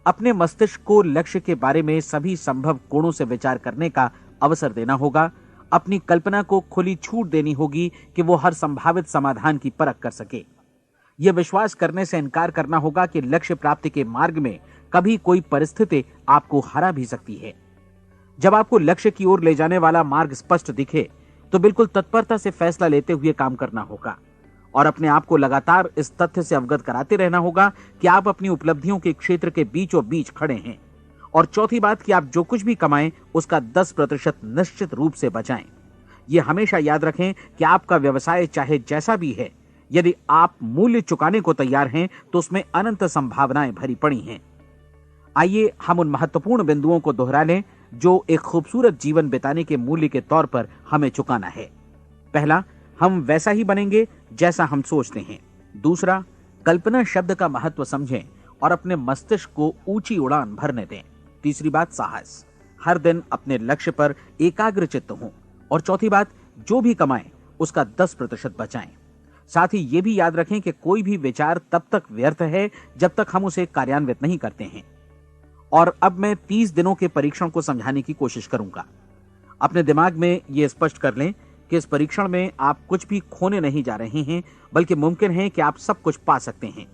अपने मस्तिष्क को लक्ष्य के बारे में सभी संभव कोणों से विचार करने का अवसर देना होगा। अपनी कल्पना को खुली छूट देनी होगी कि वो हर संभावित समाधान की परख कर सके। यह विश्वास करने से इनकार करना होगा कि लक्ष्य प्राप्ति के मार्ग में कभी कोई परिस्थिति आपको हरा भी सकती है। जब आपको लक्ष्य की ओर ले जाने वाला मार्ग स्पष्ट दिखे तो बिल्कुल तत्परता से फैसला लेते हुए काम करना होगा और अपने आप को लगातार इस तथ्य से अवगत कराते रहना होगा कि आप अपनी उपलब्धियों के क्षेत्र के बीचों बीच खड़े हैं। और चौथी बात कि आप जो कुछ भी कमाएं उसका 10% निश्चित रूप से बचाएं। यह हमेशा याद रखें कि आपका व्यवसाय चाहे जैसा भी है, यदि आप मूल्य चुकाने को तैयार हैं तो उसमें अनंत संभावनाएं भरी पड़ी हैं। आइए हम उन महत्वपूर्ण बिंदुओं को दोहरा लें जो एक खूबसूरत जीवन बिताने के मूल्य के तौर पर हमें चुकाना है। पहला, हम वैसा ही बनेंगे जैसा हम सोचते हैं। दूसरा, कल्पना शब्द का महत्व समझें और अपने मस्तिष्क को ऊंची उड़ान भरने दें। तीसरी बात, साहस, हर दिन अपने लक्ष्य पर एकाग्र चित्त हों। और चौथी बात, जो भी कमाएं उसका 10% बचाएं। साथ ही ये भी याद रखें कि कोई भी विचार तब तक व्यर्थ है जब तक हम उसे कार्यान्वित नहीं करते हैं। और अब मैं 30 दिनों के परीक्षण को समझाने की कोशिश करूंगा। अपने दिमाग में यह स्पष्ट कर लें कि इस परीक्षण में आप कुछ भी खोने नहीं जा रहे हैं, बल्कि मुमकिन है कि आप सब कुछ पा सकते हैं।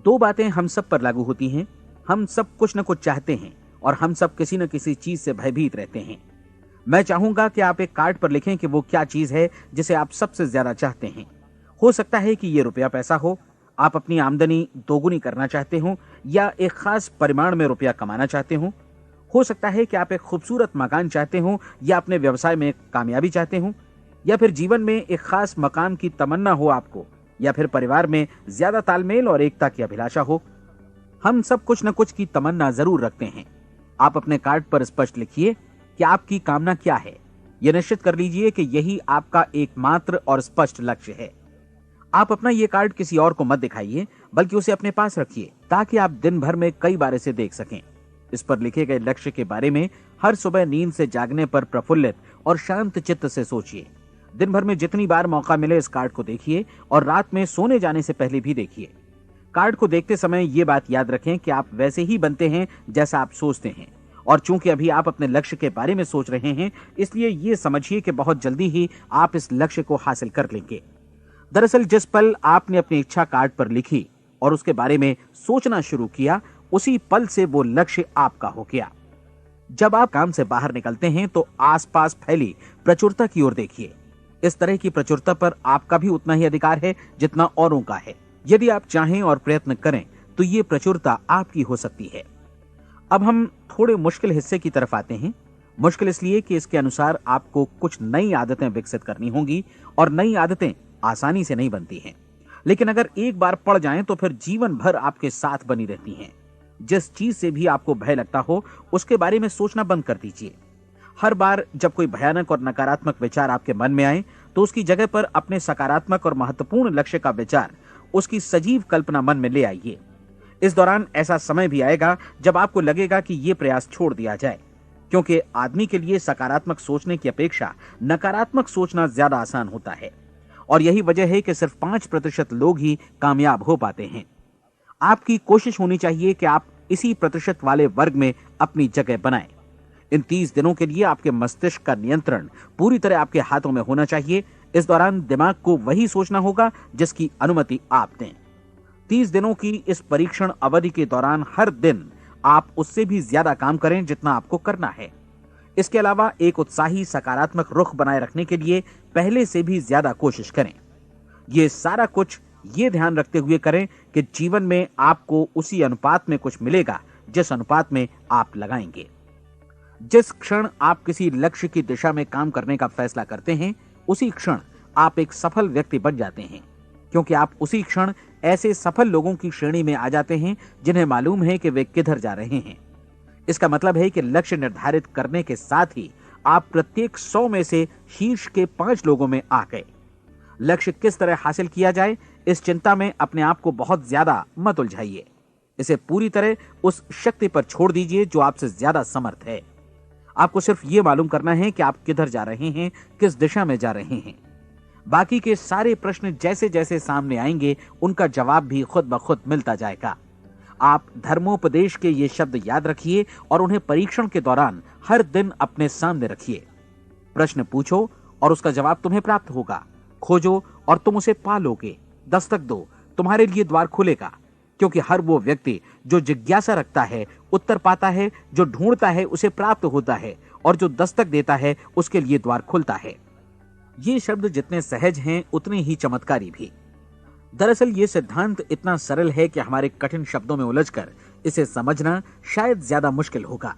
2 बातें हम सब पर लागू होती हैं। हम सब कुछ न कुछ चाहते हैं और हम सब किसी न किसी चीज से भयभीत रहते हैं। मैं चाहूंगा कि आप एक कार्ड पर लिखें कि वो क्या चीज है जिसे आप सबसे ज्यादा चाहते हैं। हो सकता है कि ये रुपया पैसा हो, आप अपनी आमदनी दोगुनी करना चाहते हो, या एक खास परिमाण में रुपया कमाना चाहते हो सकता है कि आप एक खूबसूरत मकान चाहते हो, या अपने व्यवसाय में कामयाबी चाहते हो, या फिर जीवन में एक खास मकाम की तमन्ना हो आपको, या फिर परिवार में ज्यादा तालमेल और एकता की अभिलाषा हो। हम सब कुछ न कुछ की तमन्ना जरूर रखते हैं। आप अपने कार्ड पर स्पष्ट लिखिए कि आपकी कामना क्या है। यह निश्चित कर लीजिए कि यही आपका एकमात्र और स्पष्ट लक्ष्य है। आप अपना ये कार्ड किसी और को मत दिखाइए, बल्कि उसे अपने पास रखिए ताकि आप दिन भर में कई बार इसे देख सकें। इस पर लिखे गए लक्ष्य के बारे में हर सुबह नींद से जागने पर प्रफुल्लित और शांत चित्त से सोचिए। दिन भर में जितनी बार मौका मिले इस कार्ड को देखिए और रात में सोने जाने से पहले भी देखिए। कार्ड को देखते समय ये बात याद रखें कि आप वैसे ही बनते हैं जैसा आप सोचते हैं। और चूंकि अभी आप अपने लक्ष्य के बारे में सोच रहे हैं, इसलिए ये समझिए कि बहुत जल्दी ही आप इस लक्ष्य को हासिल कर लेंगे। दरअसल जिस पल आपने अपनी इच्छा कार्ड पर लिखी और उसके बारे में सोचना शुरू किया, उसी पल से वो लक्ष्य आपका हो गया। जब आप काम से बाहर निकलते हैं तो आसपास फैली प्रचुरता की ओर देखिए। इस तरह की प्रचुरता पर आपका भी उतना ही अधिकार है जितना औरों का है। यदि आप चाहें और प्रयत्न करें तो ये प्रचुरता आपकी हो सकती है। अब हम थोड़े मुश्किल हिस्से की तरफ आते हैं। मुश्किल इसलिए कि इसके अनुसार आपको कुछ नई आदतें विकसित करनी होंगी और नई आदतें आसानी से नहीं बनती हैं, लेकिन अगर एक बार पड़ जाएं तो फिर जीवन भर आपके साथ बनी रहती हैं। जिस चीज से भी आपको भय लगता हो उसके बारे में सोचना बंद कर दीजिए। हर बार जब कोई भयानक और नकारात्मक विचार आपके मन में आए तो उसकी जगह पर अपने सकारात्मक और महत्वपूर्ण लक्ष्य का विचार, उसकी सजीव कल्पना मन में ले आइए। इस दौरान ऐसा समय भी आएगा जब आपको लगेगा कि ये प्रयास छोड़ दिया जाए, क्योंकि आदमी के लिए सकारात्मक सोचने की अपेक्षा नकारात्मक सोचना ज्यादा आसान होता है। और यही वजह है कि सिर्फ 5% लोग ही कामयाब हो पाते हैं। आपकी कोशिश होनी चाहिए कि आप इसी प्रतिशत वाले वर्ग में अपनी जगह बनाएं। इन 30 दिनों के लिए आपके मस्तिष्क का नियंत्रण पूरी तरह आपके हाथों में होना चाहिए। इस दौरान दिमाग को वही सोचना होगा जिसकी अनुमति आप दें। 30 दिनों की इस परीक्षण अवधि के दौरान हर दिन आप उससे भी ज्यादा काम करें जितना आपको करना है। इसके अलावा एक उत्साही सकारात्मक रुख बनाए रखने के लिए पहले से भी ज्यादा कोशिश करें। ये सारा कुछ ये ध्यान रखते हुए करें कि जीवन में आपको उसी अनुपात में कुछ मिलेगा जिस अनुपात में आप लगाएंगे। जिस क्षण आप किसी लक्ष्य की दिशा में काम करने का फैसला करते हैं, उसी क्षण आप एक सफल व्यक्ति बन जाते हैं, क्योंकि आप उसी क्षण ऐसे सफल लोगों की श्रेणी में आ जाते हैं जिन्हें मालूम है कि वे किधर जा रहे हैं। इसका मतलब है कि लक्ष्य निर्धारित करने के साथ ही आप प्रत्येक 100 में से शीर्ष के 5 लोगों में आ गए। लक्ष्य किस तरह हासिल किया जाए, इस चिंता में अपने आप को बहुत ज्यादा मत उलझाइए। इसे पूरी तरह उस शक्ति पर छोड़ दीजिए जो आपसे ज्यादा समर्थ है। आपको सिर्फ ये मालूम करना है कि आप किधर जा रहे हैं, किस दिशा में जा रहे हैं। बाकी के सारे प्रश्न जैसे जैसे सामने आएंगे उनका जवाब भी खुद ब खुद मिलता जाएगा। आप धर्मोपदेश के ये शब्द याद रखिए और उन्हें परीक्षण के दौरान हर दिन अपने सामने रखिए। प्रश्न पूछो और उसका जवाब तुम्हें प्राप्त होगा। खोजो और तुम उसे पा लोगे। दस्तक दो, तुम्हारे लिए द्वार खुलेगा, क्योंकि हर वो व्यक्ति जो जिज्ञासा रखता है उत्तर पाता है, जो ढूंढता है उसे प्राप्त होता है, और जो दस्तक देता है उसके लिए द्वार खुलता है। ये शब्द जितने सहज हैं उतने ही चमत्कारी भी। दरअसल ये सिद्धांत इतना सरल है कि हमारे कठिन शब्दों में उलझकर इसे समझना शायद ज्यादा मुश्किल होगा।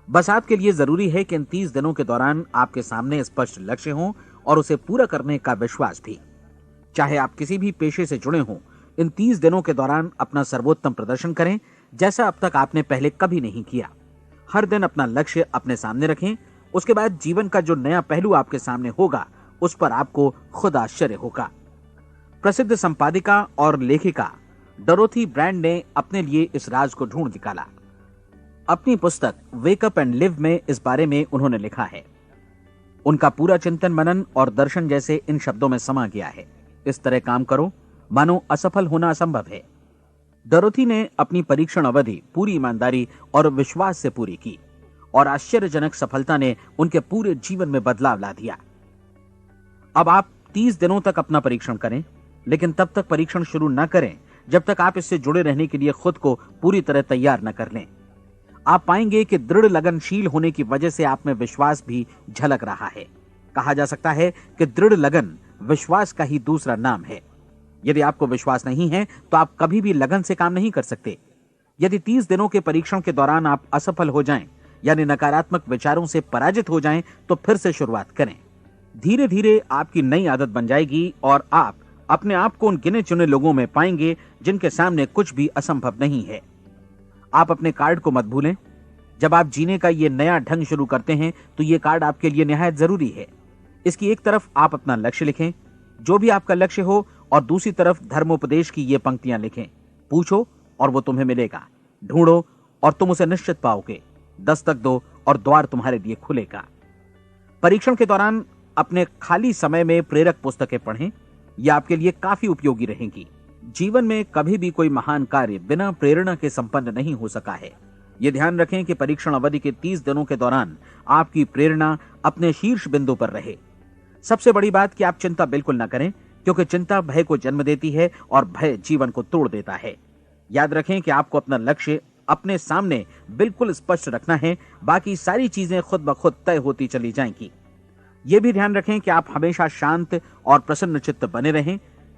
बस आपके लिए जरूरी है कि इन 30 दिनों के दौरान आपके सामने स्पष्ट लक्ष्य हो और उसे पूरा करने का विश्वास भी। चाहे आप किसी भी पेशे से जुड़े हों, इन 30 दिनों के दौरान अपना सर्वोत्तम प्रदर्शन करें, जैसा अब तक आपने पहले कभी नहीं किया। हर दिन अपना लक्ष्य अपने सामने रखें। उसके बाद जीवन का जो नया पहलू आपके सामने होगा उस पर आपको खुद आश्चर्य होगा। प्रसिद्ध संपादिका और लेखिका डोरोथी ब्रैंड ने अपने लिए इस राज को ढूंढ निकाला। अपनी पुस्तक वेक अप एंड लिव में इस बारे में उन्होंने लिखा है। उनका पूरा चिंतन मनन और दर्शन जैसे इन शब्दों में समा गया है। इस तरह काम करो मानो असफल होना असंभव है। डोरोथी ने अपनी परीक्षण अवधि पूरी ईमानदारी और विश्वास से पूरी की और आश्चर्यजनक सफलता ने उनके पूरे जीवन में बदलाव ला दिया। अब आप 30 दिनों तक अपना परीक्षण करें, लेकिन तब तक परीक्षण शुरू न करें जब तक आप इससे जुड़े रहने के लिए खुद को पूरी तरह तैयार न कर लें। आप पाएंगे कि दृढ़ लगनशील होने की वजह से आप में विश्वास भी झलक रहा है। कहा जा सकता है कि दृढ़ लगन विश्वास का ही दूसरा नाम है। यदि आपको विश्वास नहीं है तो आप कभी भी लगन से काम नहीं कर सकते। यदि 30 दिनों के परीक्षण के दौरान आप असफल हो जाएं, यानी नकारात्मक विचारों से पराजित हो जाएं, तो फिर से शुरुआत करें। धीरे धीरे आपकी नई आदत बन जाएगी और आप अपने आप को उन गिने चुने लोगों में पाएंगे जिनके सामने कुछ भी असंभव नहीं है। आप अपने कार्ड को मत भूलें। जब आप जीने का ये नया ढंग शुरू करते हैं तो ये कार्ड आपके लिए निहायत जरूरी है। इसकी एक तरफ आप अपना लक्ष्य लिखें, जो भी आपका लक्ष्य हो, और दूसरी तरफ धर्मोपदेश की ये पंक्तियां लिखें। पूछो और वो तुम्हें मिलेगा, ढूंढो और तुम उसे निश्चित पाओगे, दस्तक दो और द्वार तुम्हारे लिए खुलेगा। परीक्षण के दौरान अपने खाली समय में प्रेरक पुस्तकें पढ़ें। यह आपके लिए काफी उपयोगी रहेंगी। जीवन में कभी भी कोई महान कार्य बिना प्रेरणा के संपन्न नहीं हो सका है। यह ध्यान रखें कि परीक्षण अवधि के 30 दिनों के दौरान आपकी प्रेरणा अपने शीर्ष बिंदु पर रहे। सबसे बड़ी बात कि आप चिंता बिल्कुल न करें, क्योंकि चिंता भय को जन्म देती है और भय जीवन को तोड़ देता है। याद रखें कि आपको अपना लक्ष्य अपने सामने बिल्कुल स्पष्ट रखना है, बाकी सारी चीजें खुद ब खुद तय होती चली जाएंगी। यह भी ध्यान रखें कि आप हमेशा शांत और प्रसन्न चित्त बने रहें।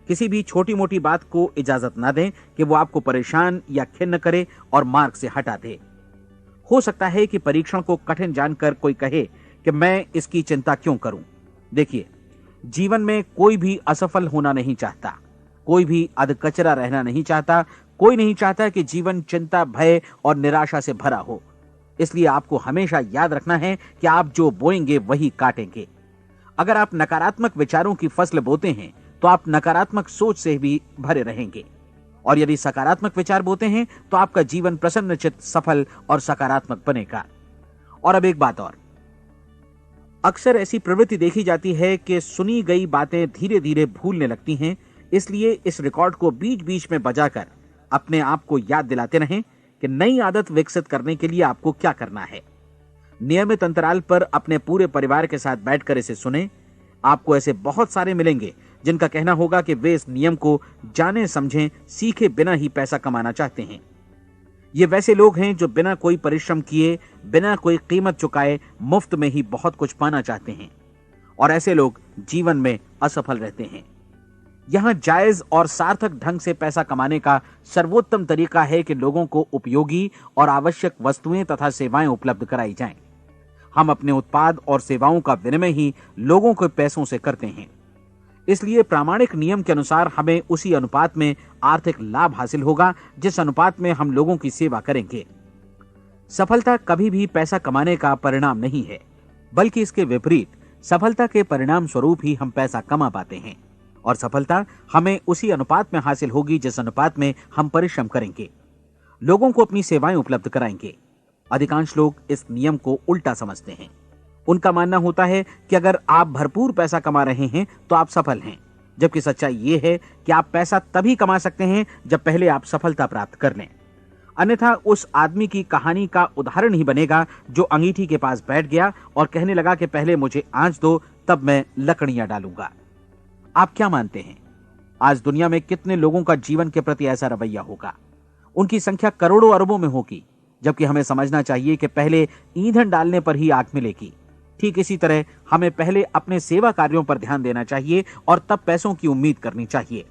किसी भी छोटी मोटी बात को इजाजत ना दें कि वो आपको परेशान या खिन्न करे और मार्ग से हटा दे। हो सकता है कि परीक्षण को कठिन जानकर कोई कहे कि मैं इसकी चिंता क्यों करूं। देखिए, जीवन में कोई भी असफल होना नहीं चाहता, कोई भी अधकचरा रहना नहीं चाहता, कोई नहीं चाहता कि जीवन चिंता, भय और निराशा से भरा हो। इसलिए आपको हमेशा याद रखना है कि आप जो बोएंगे वही काटेंगे। अगर आप नकारात्मक विचारों की फसल बोते हैं तो आप नकारात्मक सोच से भी भरे रहेंगे, और यदि सकारात्मक विचार बोते हैं तो आपका जीवन प्रसन्नचित्त, सफल और सकारात्मक बनेगा। और अब एक बात और, अक्सर ऐसी प्रवृत्ति देखी जाती है कि सुनी गई बातें धीरे धीरे भूलने लगती हैं। इसलिए इस रिकॉर्ड को बीच बीच में बजाकर अपने आप को याद दिलाते रहें कि नई आदत विकसित करने के लिए आपको क्या करना है। नियमित अंतराल पर अपने पूरे परिवार के साथ बैठकर इसे सुनें। आपको ऐसे बहुत सारे मिलेंगे जिनका कहना होगा कि वे इस नियम को जाने समझें सीखे बिना ही पैसा कमाना चाहते हैं। ये वैसे लोग हैं जो बिना कोई परिश्रम किए, बिना कोई कीमत चुकाए मुफ्त में ही बहुत कुछ पाना चाहते हैं, और ऐसे लोग जीवन में असफल रहते हैं। यहां जायज और सार्थक ढंग से पैसा कमाने का सर्वोत्तम तरीका है कि लोगों को उपयोगी और आवश्यक वस्तुएं तथा सेवाएं उपलब्ध कराई जाएं। हम अपने उत्पाद और सेवाओं का विनिमय ही लोगों के पैसों से करते हैं। इसलिए प्रामाणिक नियम के अनुसार हमें उसी अनुपात में आर्थिक लाभ हासिल होगा जिस अनुपात में हम लोगों की सेवा करेंगे। सफलता कभी भी पैसा कमाने का परिणाम नहीं है, बल्कि इसके विपरीत सफलता के परिणाम स्वरूप ही हम पैसा कमा पाते हैं, और सफलता हमें उसी अनुपात में हासिल होगी जिस अनुपात में हम परिश्रम करेंगे, लोगों को अपनी सेवाएं उपलब्ध कराएंगे। अधिकांश लोग इस नियम को उल्टा समझते हैं। उनका मानना होता है कि अगर आप भरपूर पैसा कमा रहे हैं तो आप सफल हैं, जबकि सच्चाई यह है कि आप पैसा तभी कमा सकते हैं जब पहले आप सफलता प्राप्त कर लें। अन्यथा उस आदमी की कहानी का उदाहरण ही बनेगा जो अंगीठी के पास बैठ गया और कहने लगा कि पहले मुझे आंच दो, तब मैं लकड़ियां डालूंगा। आप क्या मानते हैं, आज दुनिया में कितने लोगों का जीवन के प्रति ऐसा रवैया होगा? उनकी संख्या करोड़ों अरबों में होगी, जबकि हमें समझना चाहिए कि पहले ईंधन डालने पर ही आग मिलेगी। ठीक इसी तरह हमें पहले अपने सेवा कार्यों पर ध्यान देना चाहिए और तब पैसों की उम्मीद करनी चाहिए।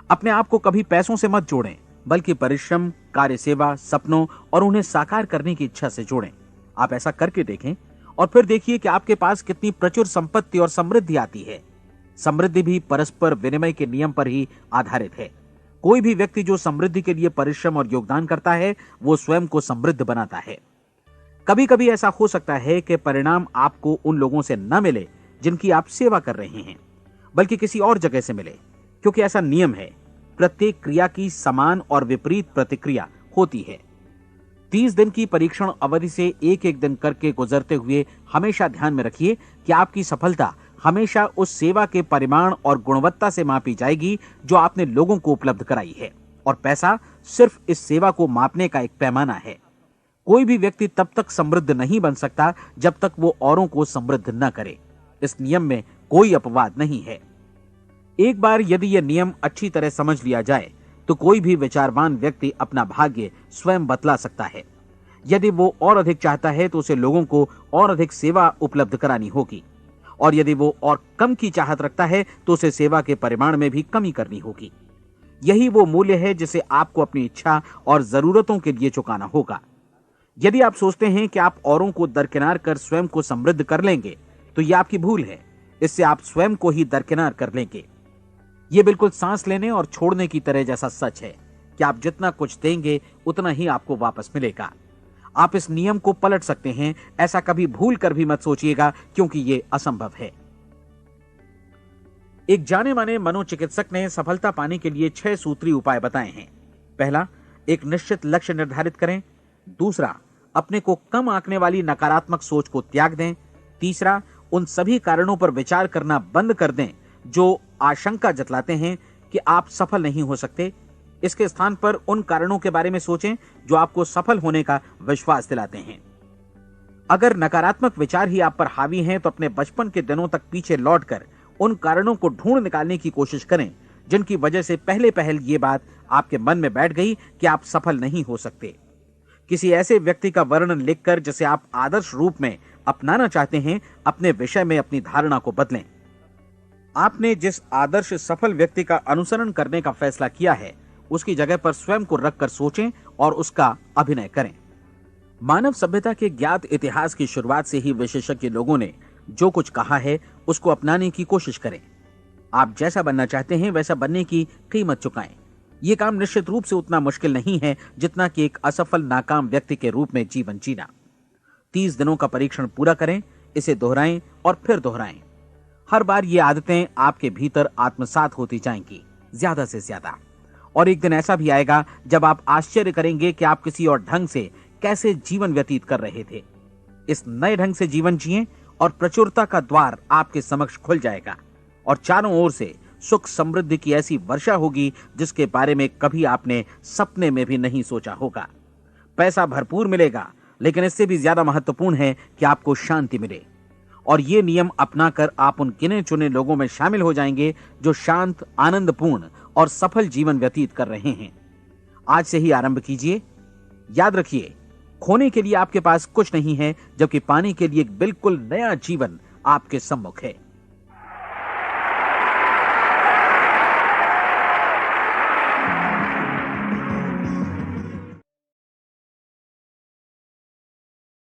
अपने आप को कभी पैसों से मत जोड़ें, बल्कि परिश्रम, कार्य सेवा, सपनों और उन्हें साकार करने की इच्छा से जोड़ें। आप ऐसा करके देखें और फिर देखिए कि आपके पास कितनी प्रचुर संपत्ति और समृद्धि आती है। समृद्धि भी परस्पर विनिमय के नियम पर ही आधारित है। कोई भी व्यक्ति जो समृद्धि के लिए परिश्रम और योगदान करता है, वो स्वयं को समृद्ध बनाता है। कभी कभी ऐसा हो सकता है कि परिणाम आपको उन लोगों से न मिले जिनकी आप सेवा कर रहे हैं, बल्कि किसी और जगह से मिले, क्योंकि ऐसा नियम है, प्रत्येक क्रिया की समान और विपरीत प्रतिक्रिया होती है। 30 दिन की परीक्षण अवधि से एक एक दिन करके गुजरते हुए हमेशा ध्यान में रखिए कि आपकी सफलता हमेशा उस सेवा के परिमाण और गुणवत्ता से मापी जाएगी जो आपने लोगों को उपलब्ध कराई है, और पैसा सिर्फ इस सेवा को मापने का एक पैमाना है। कोई भी व्यक्ति तब तक समृद्ध नहीं बन सकता जब तक वो औरों को समृद्ध न करे। इस नियम में कोई अपवाद नहीं है। एक बार यदि यह नियम अच्छी तरह समझ लिया जाए तो कोई भी विचारवान व्यक्ति अपना भाग्य स्वयं बतला सकता है। यदि वो और अधिक चाहता है तो उसे लोगों को और अधिक सेवा उपलब्ध करानी होगी, और यदि वो और कम की चाहत रखता है तो उसे सेवा के परिमाण में भी कमी करनी होगी। यही वो मूल्य है जिसे आपको अपनी इच्छा और जरूरतों के लिए चुकाना होगा। यदि आप सोचते हैं कि आप औरों को दरकिनार कर स्वयं को समृद्ध कर लेंगे तो यह आपकी भूल है। इससे आप स्वयं को ही दरकिनार कर लेंगे। यह बिल्कुल सांस लेने और छोड़ने की तरह जैसा सच है कि आप जितना कुछ देंगे उतना ही आपको वापस मिलेगा। आप इस नियम को पलट सकते हैं, ऐसा कभी भूल कर भी मत सोचिएगा, क्योंकि यह असंभव है। एक जाने माने मनोचिकित्सक ने सफलता पाने के लिए 6 सूत्री उपाय बताए हैं। पहला, एक निश्चित लक्ष्य निर्धारित करें। दूसरा, अपने को कम आंकने वाली नकारात्मक सोच को त्याग दें। तीसरा, उन सभी कारणों पर विचार करना बंद कर दें जो आशंका जतलाते हैं कि आप सफल नहीं हो सकते। इसके स्थान पर उन कारणों के बारे में सोचें जो आपको सफल होने का विश्वास दिलाते हैं। अगर नकारात्मक विचार ही आप पर हावी हैं तो अपने बचपन के दिनों तक पीछे लौटकर उन कारणों को ढूंढ निकालने की कोशिश करें जिनकी वजह से पहले पहल ये बात आपके मन में बैठ गई कि आप सफल नहीं हो सकते। किसी ऐसे व्यक्ति का वर्णन लिखकर जिसे आप आदर्श रूप में अपनाना चाहते हैं, अपने विषय में अपनी धारणा को बदलें। आपने जिस आदर्श सफल व्यक्ति का अनुसरण करने का फैसला किया है उसकी जगह पर स्वयं को रखकर सोचें और उसका अभिनय करें। मानव सभ्यता के ज्ञात इतिहास की शुरुआत से ही विशेषज्ञ लोगों ने जो कुछ कहा है उसको अपनाने की कोशिश करें। आप जैसा बनना चाहते हैं वैसा बनने की कीमत चुकाएं। यह काम निश्चित रूप से उतना मुश्किल नहीं है जितना कि एक असफल नाकाम व्यक्ति के रूप में जीवन जीना। 30 दिनों का परीक्षण पूरा करें, इसे दोहराएं और फिर दोहराएं। हर बार ये आदतें आपके भीतर आत्मसात होती जाएंगी, ज्यादा से ज्यादा। और एक दिन ऐसा भी आएगा जब आप आश्चर्य करेंगे कि आप किसी और ढंग से कैसे जीवन व्यतीत कर रहे थे। इस नए ढंग से जीवन जिएं और प्रचुरता का द्वार आपके समक्ष खुल जाएगा और चारों ओर से सुख समृद्धि की ऐसी वर्षा होगी जिसके बारे में कभी आपने सपने में भी नहीं सोचा होगा। पैसा भरपूर मिलेगा, लेकिन इससे भी ज्यादा महत्वपूर्ण है कि आपको शांति मिले। और ये नियम अपनाकर आप उन गिने चुने लोगों में शामिल हो जाएंगे जो शांत, आनंदपूर्ण और सफल जीवन व्यतीत कर रहे हैं। आज से ही आरंभ कीजिए। याद रखिए, खोने के लिए आपके पास कुछ नहीं है, जबकि पाने के लिए एक बिल्कुल नया जीवन आपके सम्मुख है।